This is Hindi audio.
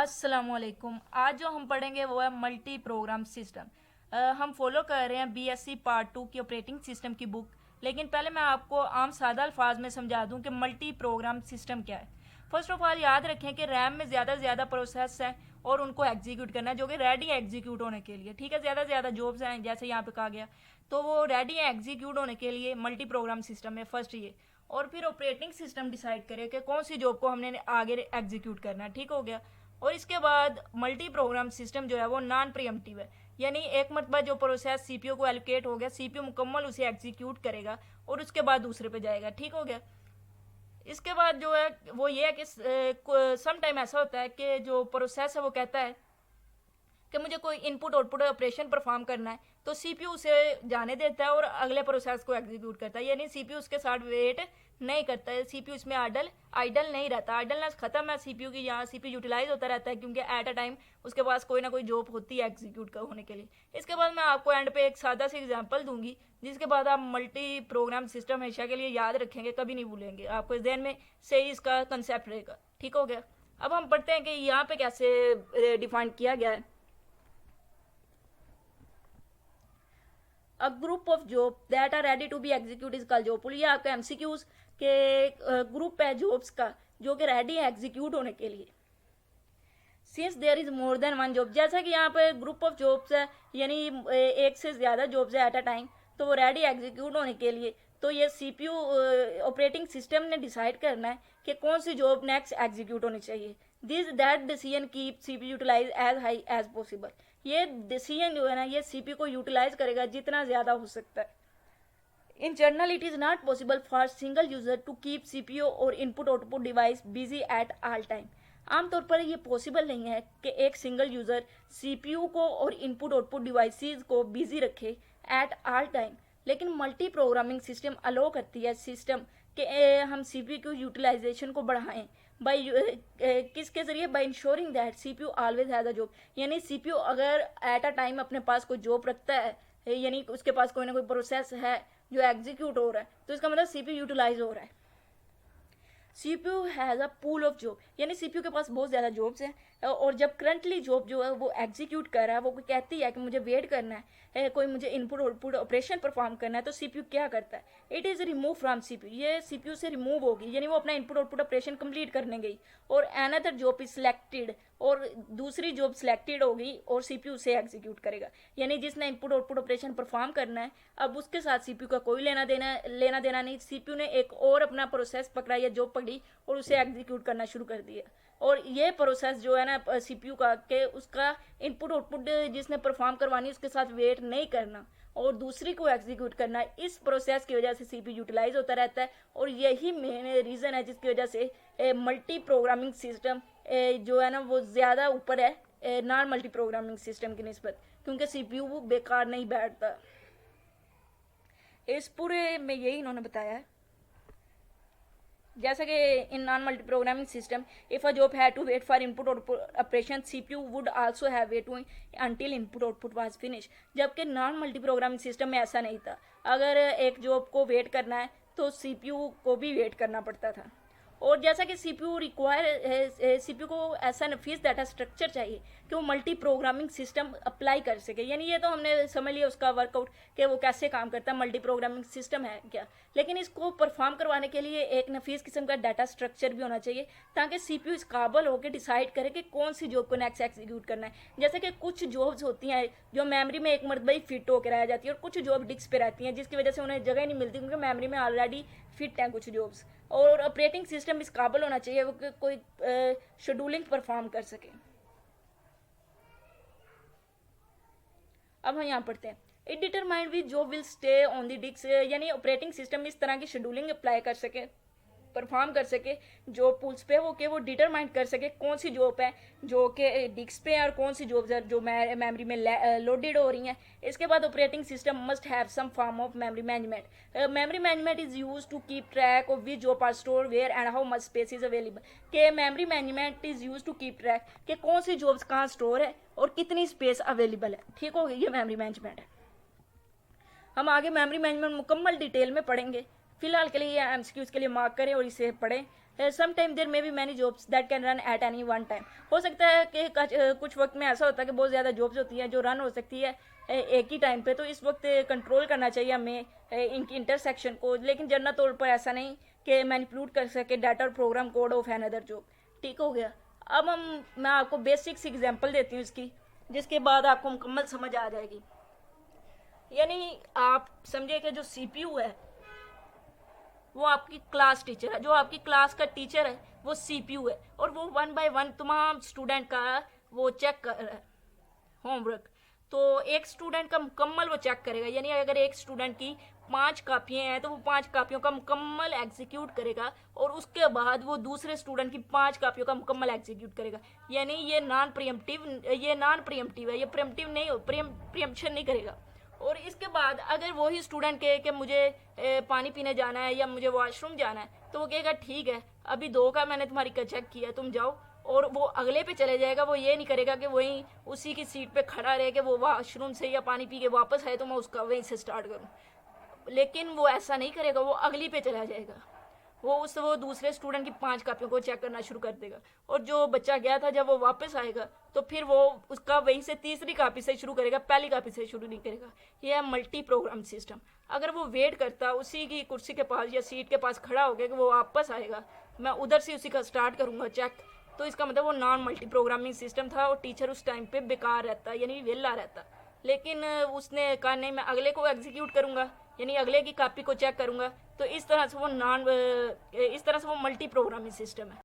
अस्सलामुअलैकुम। आज जो हम पढ़ेंगे वो है मल्टी प्रोग्राम सिस्टम। हम फॉलो कर रहे हैं बीएससी पार्ट 2 की ऑपरेटिंग सिस्टम की बुक। लेकिन पहले मैं आपको आम सादा अल्फाज में समझा दूं कि मल्टी प्रोग्राम सिस्टम क्या है। फर्स्ट ऑफ ऑल याद रखें कि रैम में ज़्यादा से ज़्यादा प्रोसेस हैं और उनको एग्जीक्यूट करना है जो कि रेडी है एग्जीक्यूट होने के लिए। ठीक है, ज़्यादा से ज़्यादा जॉब्स हैं जैसे यहाँ पे कहा गया, तो वो रेडी है एग्जीक्यूट होने के लिए मल्टी प्रोग्राम सिस्टम है फर्स्ट ये। और फिर ऑपरेटिंग सिस्टम डिसाइड करे कि कौन सी जॉब को हमने आगे एग्जीक्यूट करना है। ठीक हो गया। और इसके बाद मल्टी प्रोग्राम सिस्टम जो है वो नॉन प्रीएम्प्टिव है, यानी एक मरतबा जो प्रोसेस सीपीयू को एलोकेट हो गया, सीपीयू मुकम्मल उसे एग्जीक्यूट करेगा और उसके बाद दूसरे पे जाएगा। ठीक हो गया। इसके बाद जो है वो ये है कि सम टाइम ऐसा होता है कि जो प्रोसेस है वो कहता है कि मुझे कोई इनपुट आउटपुट ऑपरेशन परफॉर्म करना है, तो सीपीयू उसे जाने देता है और अगले प्रोसेस को एग्जीक्यूट करता है, यानी सीपीयू उसके साथ वेट नहीं करता है। सीपीयू इसमें आइडल नहीं रहता, आइडलनेस खत्म है सीपीयू की। यहाँ सीपीयू यूटिलाइज होता रहता है क्योंकि एट अ टाइम उसके पास कोई ना कोई जॉब होती है एग्जीक्यूट होने के लिए। इसके बाद मैं आपको एंड पे एक सादा सी एग्जांपल दूंगी जिसके बाद आप मल्टी प्रोग्राम सिस्टम हमेशा के लिए याद रखेंगे, कभी नहीं भूलेंगे, आपको इस जहन में सही इसका कंसेप्ट रहेगा। ठीक हो गया। अब हम पढ़ते हैं कि यहाँ पे कैसे डिफाइन किया गया है। A group of job that are ready to be execute is called job pool. ये आपका एमसीक्यूज के ग्रुप है जॉब्स का जो कि रेडी है एग्जीक्यूट होने के लिए। Since there is more than one job, जैसा कि यहाँ पे ग्रुप ऑफ जॉब्स है यानी एक से ज़्यादा जॉब्स है एट अ टाइम, तो वो रेडी एग्जीक्यूट होने के लिए तो ये सीपीयू ऑपरेटिंग सिस्टम ने डिसाइड करना है कि कौन सी जॉब नेक्स्ट एग्जीक्यूट होनी चाहिए। This that decision keep CPU utilize as high as possible. ये डिसीजन जो है ना ये सीपीयू को यूटिलाइज करेगा जितना ज़्यादा हो सकता है। In general, it is not possible for single user to keep CPU और input output device busy at all time. आमतौर पर ये पॉसिबल नहीं है कि एक सिंगल यूज़र सीपीयू को और इनपुट आउटपुट डिवाइसेस को बिजी रखे एट ऑल टाइम, लेकिन मल्टी प्रोग्रामिंग सिस्टम अलो करती है सिस्टम कि हम सीपीयू की यूटिलाइजेशन को बढ़ाएं बाई किसके जरिए, by ensuring that CPU always has a job. यानी सीपीयू अगर एट अ टाइम अपने पास कोई जॉब रखता है, यानी उसके पास कोई ना कोई प्रोसेस है जो एग्जीक्यूट हो रहा है, तो इसका मतलब सीपीयू यूटिलाइज हो रहा है। CPU has a pool of job, यानी सीपीयू के पास बहुत ज़्यादा जॉब्स हैं और जब करंटली जॉब जो है वो एग्जीक्यूट कर रहा है, वो कोई कहती है कि मुझे वेट करना है, कोई मुझे इनपुट आउटपुट ऑपरेशन परफॉर्म करना है, तो सीपीयू क्या करता है, it is remove from CPU. ये सीपीयू से रिमूव होगी, यानी वो अपना इनपुट आउटपुट ऑपरेशन कंप्लीट करने गई और अनदर जॉब इज सिलेक्टेड, और दूसरी जॉब सिलेक्टेड होगी और सीपीयू से एग्जीक्यूट करेगा। यानी जिसने इनपुट आउटपुट ऑपरेशन परफॉर्म करना है, अब उसके साथ सीपीयू का कोई लेना देना नहीं। सीपीयू ने एक और अपना प्रोसेस पकड़ा या जॉब पकड़ी और उसे एग्जीक्यूट करना शुरू कर दिया। और ये प्रोसेस जो है ना सीपीयू का के उसका इनपुट आउटपुट जिसने परफॉर्म करवानी उसके साथ वेट नहीं करना और दूसरी को एग्जीक्यूट करना। इस प्रोसेस की वजह से सीपीयू यूटिलाइज होता रहता है और यही मेन रीज़न है जिसकी वजह से मल्टी प्रोग्रामिंग सिस्टम जो है ना वो ज़्यादा ऊपर है नॉन मल्टी प्रोग्रामिंग सिस्टम की निस्बत, क्योंकि सीपीयू बेकार नहीं बैठता। इस पूरे में यही इन्होंने बताया है। जैसा कि in non multi programming system if a job had to wait for input output operation CPU would also have wait to until input output was finish. जबकि नॉन मल्टी प्रोग्रामिंग सिस्टम में ऐसा नहीं था, अगर एक जॉब को वेट करना है तो सीपीयू को भी वेट करना पड़ता था। और जैसा कि सीपीयू को ऐसा नफीस डाटा स्ट्रक्चर चाहिए कि वो मल्टी प्रोग्रामिंग सिस्टम अप्लाई कर सके। यानी ये तो हमने समझ लिया उसका वर्कआउट कि वो कैसे काम करता है, मल्टी प्रोग्रामिंग सिस्टम है क्या, लेकिन इसको परफॉर्म करवाने के लिए एक नफीस किस्म का डाटा स्ट्रक्चर भी होना चाहिए ताकि सीपीयू इस काबल हो के डिसाइड करे कि कौन सी जॉब को नेक्स्ट एग्जीक्यूट करना है। जैसे कि कुछ जॉब्स होती हैं जो मेमोरी में एक मरतबा ही फिट होकर रह जाती है और कुछ जॉब डिस्क पे रहती हैं जिसकी वजह से उन्हें जगह नहीं मिलती क्योंकि मेमोरी में ऑलरेडी फिट हैं कुछ जॉब्स। और ऑपरेटिंग सिस्टम इस काबल होना चाहिए वो कि कोई शेड्यूलिंग परफॉर्म कर सके। अब हम यहाँ पढ़ते हैं it determined which job will stay on the disk, यानी ऑपरेटिंग सिस्टम इस तरह की शेड्यूलिंग अप्लाई कर सके, परफॉर्म कर सके जॉब पूल्स पे, वो डिटरमाइन कर सके कौन सी जॉब है जो कि डिस्क पे है और कौन सी जॉब जो मेमोरी में लोडेड हो रही हैं। इसके बाद operating system must have some form of memory management. Memory management is use to keep track of which job are store where and how much space is available. के memory management is use to keep track कि कौन सी जॉब्स कहाँ स्टोर है और कितनी स्पेस अवेलेबल है। ठीक हो गया, ये मेमोरी मैनेजमेंट है। हम आगे मेमोरी मैनेजमेंट मुकम्मल डिटेल में पढ़ेंगे। फिलहाल के लिए एमसीक्यूज के लिए मार्क करें और इसे पढ़ें। Sometime there may be many jobs that can run at any one time. हो सकता है कि कुछ वक्त में ऐसा होता है कि बहुत ज़्यादा जॉब्स होती हैं जो रन हो सकती है एक ही टाइम पे, तो इस वक्त कंट्रोल करना चाहिए हमें इनकी इंटरसेक्शन को, लेकिन जनरल तौर पर ऐसा नहीं कि मैनिपुलेट कर सके डाटा और program code of another job. ठीक हो गया। अब मैं आपको बेसिक्स एग्जांपल देती हूँ इसकी, जिसके बाद आपको मुकम्मल समझ आ जाएगी। यानी आप समझिए कि जो CPU है वो आपकी क्लास टीचर है, जो आपकी क्लास का टीचर है वो CPU है, और वो 1 बाय 1 तमाम स्टूडेंट का वो चेक कर रहा है होमवर्क। तो एक स्टूडेंट का मुकम्मल वो चेक करेगा, यानी अगर एक स्टूडेंट की 5 कापियाँ हैं तो वो 5 कापियों का मुकम्मल एग्जीक्यूट करेगा, और उसके बाद वो दूसरे स्टूडेंट की 5 कापियों का मुकम्मल एग्जीक्यूट करेगा। यानी ये नॉन प्रियम्पटिव है, ये प्रियम्पटिव नहीं हो, प्रियम्पशन नहीं करेगा। और इसके बाद अगर वही स्टूडेंट कहे कि मुझे पानी पीने जाना है या मुझे वॉशरूम जाना है, तो वो कहेगा ठीक है अभी 2 का मैंने तुम्हारी का चेक किया, तुम जाओ, और वो अगले पे चले जाएगा। वो ये नहीं करेगा कि वहीं उसी की सीट पे खड़ा रहे कि वो वॉशरूम से या पानी पी के वापस आए तो मैं उसका वहीं से स्टार्ट करूँ। लेकिन वो ऐसा नहीं करेगा, वो अगली पे चला जाएगा, वो दूसरे स्टूडेंट की 5 कापियों को चेक करना शुरू कर देगा, और जो बच्चा गया था जब वो वापस आएगा तो फिर वो उसका वहीं से तीसरी कापी से शुरू करेगा, पहली कापी से शुरू नहीं करेगा। यह है मल्टी प्रोग्राम सिस्टम। अगर वो वेट करता उसी की कुर्सी के पास या सीट के पास खड़ा हो गया कि वो वापस आएगा, मैं उधर से उसी का स्टार्ट करूँगा चेक, तो इसका मतलब वो नॉन मल्टी प्रोग्रामिंग सिस्टम था और टीचर उस टाइम पे बेकार रहता, यानी वेला रहता। लेकिन उसने कहा नहीं मैं अगले को एग्जीक्यूट करूँगा, यानी अगले की कॉपी को चेक करूँगा। तो इस तरह से वो मल्टी प्रोग्रामिंग सिस्टम है।